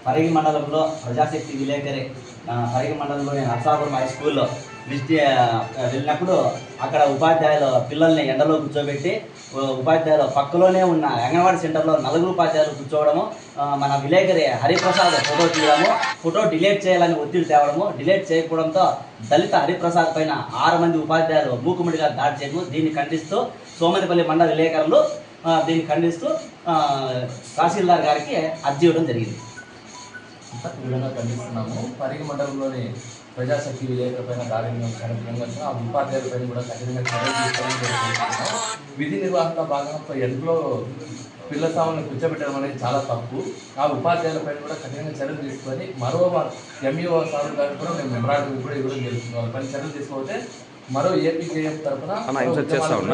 పరిగి మండలంలో ప్రజాశక్తి విలేకరి పరిగి మండలంలోని నర్సాపురం హై స్కూల్లో వెళ్ళినప్పుడు అక్కడ ఉపాధ్యాయులు పిల్లల్ని ఎండలో కూర్చోబెట్టి ఉపాధ్యాయులు పక్కలోనే ఉన్న అంగన్వాడీ సెంటర్లో 4 ఉపాధ్యాయులు కూర్చోవడము, మన విలేకరి హరిప్రసాద్ ఫోటో తీయడము, ఫోటో డిలీట్ చేయాలని ఒత్తిడి తేవడము, డిలీట్ చేయకపోవడంతో దళిత హరిప్రసాద్ పైన 6 మంది ఉపాధ్యాయులు మూకుముడిగా దాడి చేయడము, దీన్ని ఖండిస్తూ సోమనిపల్లి మండల విలేకరులు దీన్ని ఖండిస్తూ తహసీల్దార్ గారికి అర్జీ ఇవ్వడం జరిగింది. విధంగా ఖండిస్తున్నాము. పరిగి మండలంలోని ప్రజాశక్తి విలేకరుల పైన దాడిని ఖండిస్తున్నాము. ఆ ఉపాధ్యాయులపైన కూడా కఠినంగా చర్యలు తీసుకోవడం జరుగుతున్నాము. విధి నిర్వహణలో భాగంగా ఎంట్లో పిల్ల సామాన్లు కూర్చోబెట్టడం అనేది చాలా తప్పు. ఆ ఉపాధ్యాయులపైన కూడా కఠినంగా చర్యలు తీసుకొని మరో ఎంఈఓ సార్ గారు కూడా మేము మెమరాండం కూడా ఇవ్వడం జరుగుతుంది. వాళ్ళపైన చర్యలు తీసుకోకపోతే మరో ఏపీజేఎం తరఫున మేము హెచ్చరిస్తాము.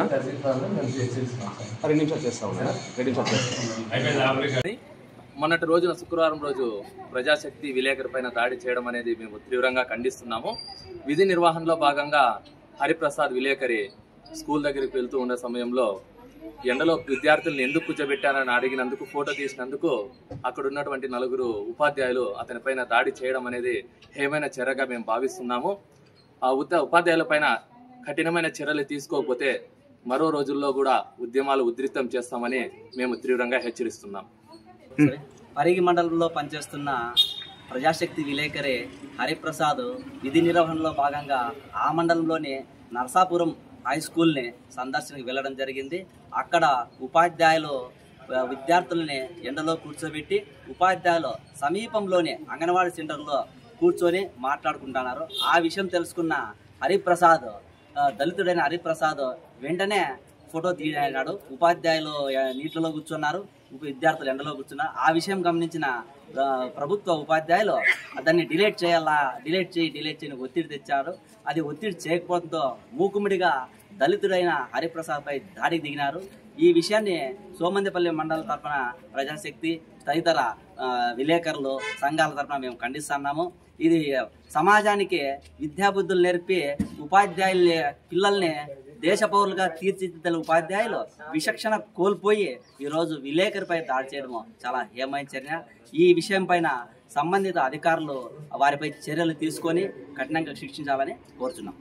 మొన్నటి రోజున శుక్రవారం రోజు ప్రజాశక్తి విలేకరు పైన దాడి చేయడం అనేది మేము తీవ్రంగా ఖండిస్తున్నాము. విధి నిర్వహణలో భాగంగా హరిప్రసాద్ విలేకరి స్కూల్ దగ్గరికి వెళ్తూ ఉన్న సమయంలో ఎండలో విద్యార్థులను ఎందుకు కూర్చోబెట్టారని అడిగినందుకు, ఫోటో తీసినందుకు అక్కడ ఉన్నటువంటి 4 ఉపాధ్యాయులు అతని పైన దాడి చేయడం అనేది హేమైన చర్యగా మేము భావిస్తున్నాము. ఆ ఉపాధ్యాయుల పైన కఠినమైన చర్యలు తీసుకోకపోతే మరో రోజుల్లో కూడా ఉద్యమాలు ఉధృతం చేస్తామని మేము తీవ్రంగా హెచ్చరిస్తున్నాం. పరిగి మండలంలో పనిచేస్తున్న ప్రజాశక్తి విలేకరి హరిప్రసాద్ విధి నిర్వహణలో భాగంగా ఆ మండలంలోని నర్సాపురం హై స్కూల్ని సందర్శనకు వెళ్ళడం జరిగింది. అక్కడ ఉపాధ్యాయులు విద్యార్థులని ఎండలో కూర్చోబెట్టి ఉపాధ్యాయులు సమీపంలోని అంగన్వాడీ సెంటర్లో కూర్చొని మాట్లాడుకుంటున్నారు. ఆ విషయం తెలుసుకున్న హరిప్రసాద్, దళితుడైన హరిప్రసాద్ వెంటనే ఫోటో తీయనాడు. ఉపాధ్యాయులు నీటిలో కూర్చున్నారు, విద్యార్థులు ఎండలో కూర్చున్నారు. ఆ విషయం గమనించిన ప్రభుత్వ ఉపాధ్యాయులు దాన్ని డిలీట్ చేయని ఒత్తిడి తెచ్చారు. అది ఒత్తిడి చేయకపోవడంతో మూకుముడిగా దళితుడైన హరిప్రసాద్పై దాడికి దిగినారు. ఈ విషయాన్ని సోమందేపల్లి మండల తరఫున ప్రజాశక్తి తదితర విలేకరులు సంఘాల తరఫున మేము ఖండిస్తున్నాము. ఇది సమాజానికి విద్యాబుద్ధులు నేర్పి ఉపాధ్యాయుల్ని పిల్లల్ని దేశ పౌరులుగా తీర్చిదిద్దిన ఉపాధ్యాయులు విచక్షణ కోల్పోయి ఈరోజు విలేకరిపై దాడి చేయడము చాలా హేమైన చర్య. ఈ విషయం పైన సంబంధిత అధికారులు వారిపై చర్యలు తీసుకొని కఠినంగా శిక్షించాలని కోరుచున్నాం.